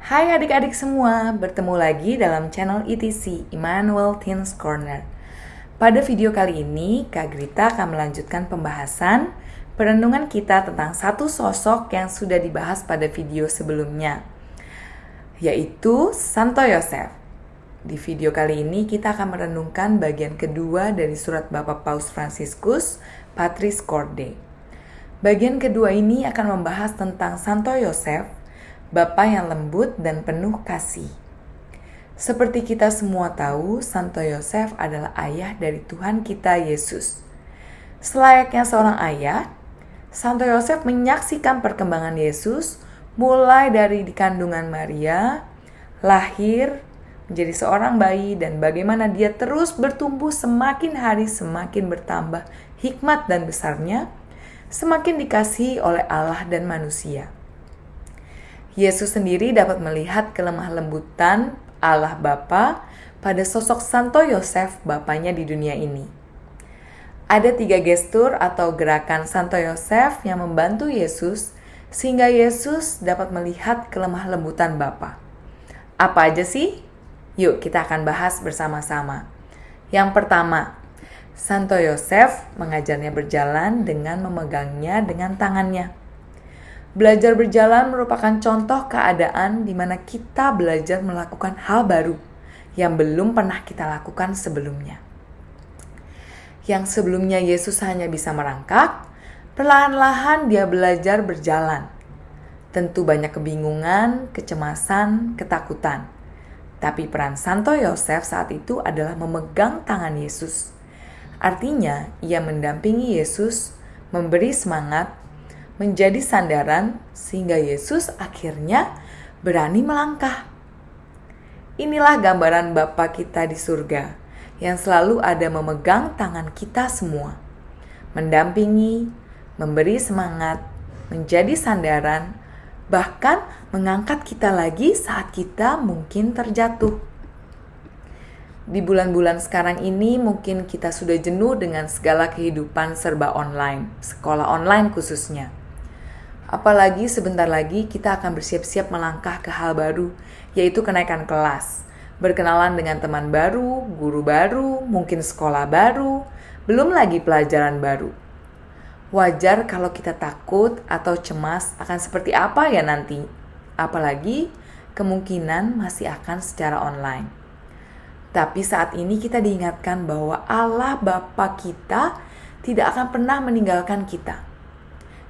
Hai adik-adik semua, bertemu lagi dalam channel ETC, Emmanuel Teens Corner. Pada video kali ini, Kak Grita akan melanjutkan pembahasan perenungan kita tentang satu sosok yang sudah dibahas pada video sebelumnya, yaitu Santo Yosef. Di video kali ini kita akan merenungkan bagian kedua dari surat Bapak Paus Fransiskus, Patris Corde. Bagian kedua ini akan membahas tentang Santo Yosef, Bapa yang lembut dan penuh kasih. Seperti kita semua tahu, Santo Yosef adalah ayah dari Tuhan kita Yesus. Selayaknya seorang ayah, Santo Yosef menyaksikan perkembangan Yesus mulai dari di kandungan Maria, lahir, menjadi seorang bayi, dan bagaimana dia terus bertumbuh semakin hari semakin bertambah hikmat dan besarnya, semakin dikasihi oleh Allah dan manusia. Yesus sendiri dapat melihat kelemah lembutan Allah Bapa pada sosok Santo Yosef Bapanya di dunia ini. Ada 3 gestur atau gerakan Santo Yosef yang membantu Yesus sehingga Yesus dapat melihat kelemah lembutan Bapa. Apa aja sih? Yuk kita akan bahas bersama-sama. Yang pertama, Santo Yosef mengajarnya berjalan dengan memegangnya dengan tangannya. Belajar berjalan merupakan contoh keadaan di mana kita belajar melakukan hal baru yang belum pernah kita lakukan sebelumnya. Yang sebelumnya Yesus hanya bisa merangkak, perlahan-lahan dia belajar berjalan. Tentu banyak kebingungan, kecemasan, ketakutan. Tapi peran Santo Yosef saat itu adalah memegang tangan Yesus. Artinya, ia mendampingi Yesus, memberi semangat, menjadi sandaran sehingga Yesus akhirnya berani melangkah. Inilah gambaran Bapa kita di surga yang selalu ada memegang tangan kita semua, mendampingi, memberi semangat, menjadi sandaran, bahkan mengangkat kita lagi saat kita mungkin terjatuh. Di bulan-bulan sekarang ini mungkin kita sudah jenuh dengan segala kehidupan serba online, sekolah online khususnya. Apalagi sebentar lagi kita akan bersiap-siap melangkah ke hal baru, yaitu kenaikan kelas, berkenalan dengan teman baru, guru baru, mungkin sekolah baru, belum lagi pelajaran baru. Wajar kalau kita takut atau cemas akan seperti apa ya nanti, apalagi kemungkinan masih akan secara online. Tapi saat ini kita diingatkan bahwa Allah Bapa kita tidak akan pernah meninggalkan kita.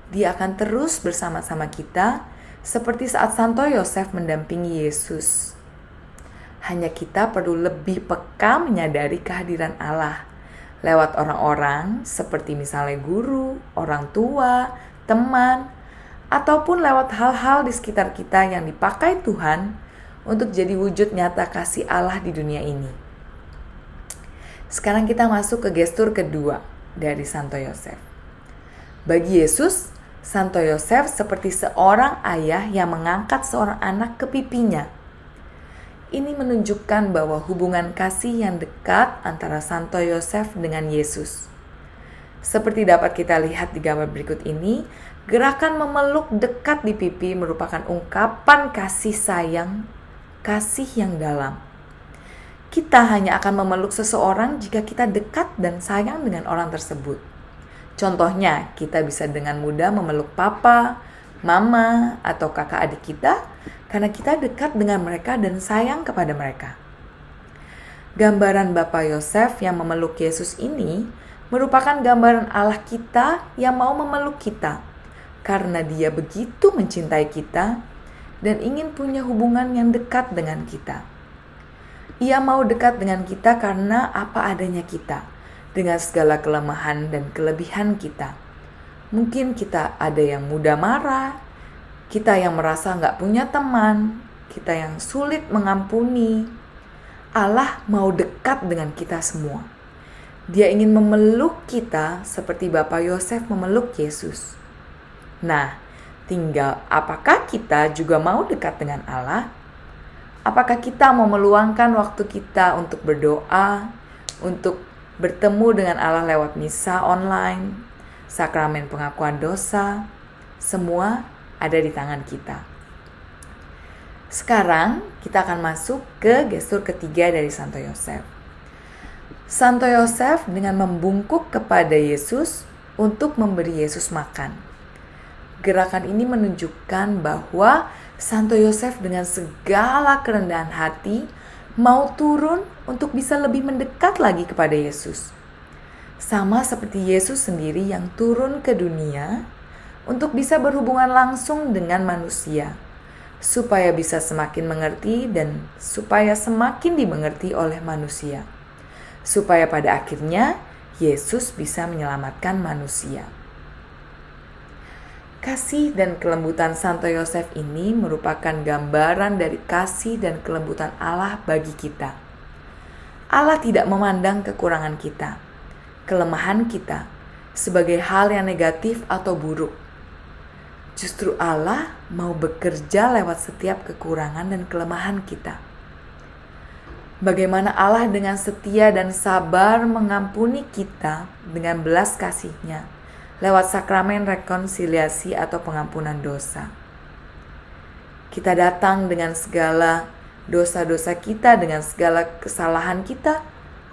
Dia akan terus bersama-sama kita seperti saat Santo Yosef mendampingi Yesus. Hanya kita perlu lebih peka menyadari kehadiran Allah lewat orang-orang seperti misalnya guru, orang tua, teman, ataupun lewat hal-hal di sekitar kita yang dipakai Tuhan untuk jadi wujud nyata kasih Allah di dunia ini. Sekarang kita masuk ke gestur kedua dari Santo Yosef. Bagi Yesus, Santo Yosef seperti seorang ayah yang mengangkat seorang anak ke pipinya. Ini menunjukkan bahwa hubungan kasih yang dekat antara Santo Yosef dengan Yesus. Seperti dapat kita lihat di gambar berikut ini, gerakan memeluk dekat di pipi merupakan ungkapan kasih sayang, kasih yang dalam. Kita hanya akan memeluk seseorang jika kita dekat dan sayang dengan orang tersebut. Contohnya, kita bisa dengan mudah memeluk papa, mama, atau kakak adik kita karena kita dekat dengan mereka dan sayang kepada mereka. Gambaran Bapak Yosef yang memeluk Yesus ini merupakan gambaran Allah kita yang mau memeluk kita karena Dia begitu mencintai kita dan ingin punya hubungan yang dekat dengan kita. Ia mau dekat dengan kita karena apa adanya kita, dengan segala kelemahan dan kelebihan kita. Mungkin kita ada yang mudah marah, kita yang merasa gak punya teman, kita yang sulit mengampuni. Allah mau dekat dengan kita semua. Dia ingin memeluk kita seperti Bapak Yosef memeluk Yesus. Nah, tinggal apakah kita juga mau dekat dengan Allah? Apakah kita mau meluangkan waktu kita untuk berdoa, untuk bertemu dengan Allah lewat misa online, sakramen pengakuan dosa, semua ada di tangan kita. Sekarang kita akan masuk ke gestur ketiga dari Santo Yosef. Santo Yosef dengan membungkuk kepada Yesus untuk memberi Yesus makan. Gerakan ini menunjukkan bahwa Santo Yosef dengan segala kerendahan hati mau turun untuk bisa lebih mendekat lagi kepada Yesus. Sama seperti Yesus sendiri yang turun ke dunia untuk bisa berhubungan langsung dengan manusia, supaya bisa semakin mengerti dan supaya semakin dimengerti oleh manusia. Supaya pada akhirnya Yesus bisa menyelamatkan manusia. Kasih dan kelembutan Santo Yosef ini merupakan gambaran dari kasih dan kelembutan Allah bagi kita. Allah tidak memandang kekurangan kita, kelemahan kita, sebagai hal yang negatif atau buruk. Justru Allah mau bekerja lewat setiap kekurangan dan kelemahan kita. Bagaimana Allah dengan setia dan sabar mengampuni kita dengan belas kasih-Nya lewat sakramen rekonsiliasi atau pengampunan dosa. Kita datang dengan segala dosa-dosa kita, dengan segala kesalahan kita.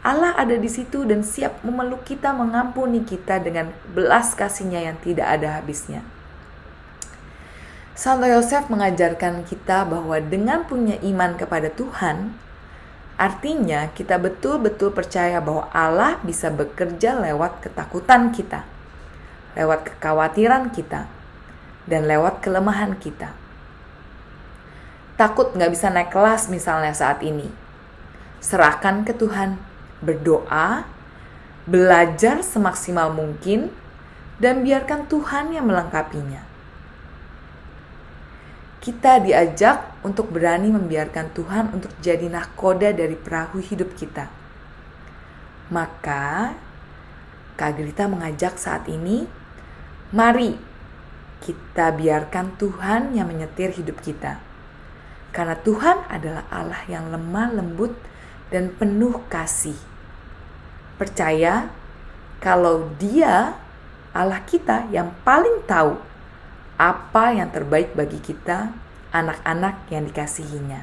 Allah ada di situ dan siap memeluk kita, mengampuni kita dengan belas kasih-Nya yang tidak ada habisnya. Santo Yosef mengajarkan kita bahwa dengan punya iman kepada Tuhan, artinya kita betul-betul percaya bahwa Allah bisa bekerja lewat ketakutan kita, lewat kekhawatiran kita, dan lewat kelemahan kita. Takut gak bisa naik kelas misalnya saat ini. Serahkan ke Tuhan, berdoa, belajar semaksimal mungkin, dan biarkan Tuhan yang melengkapinya. Kita diajak untuk berani membiarkan Tuhan untuk jadi nahkoda dari perahu hidup kita. Maka, Kak Grita mengajak saat ini, mari kita biarkan Tuhan yang menyetir hidup kita. Karena Tuhan adalah Allah yang lemah lembut dan penuh kasih. Percaya kalau Dia, Allah kita yang paling tahu apa yang terbaik bagi kita, anak-anak yang dikasihinya.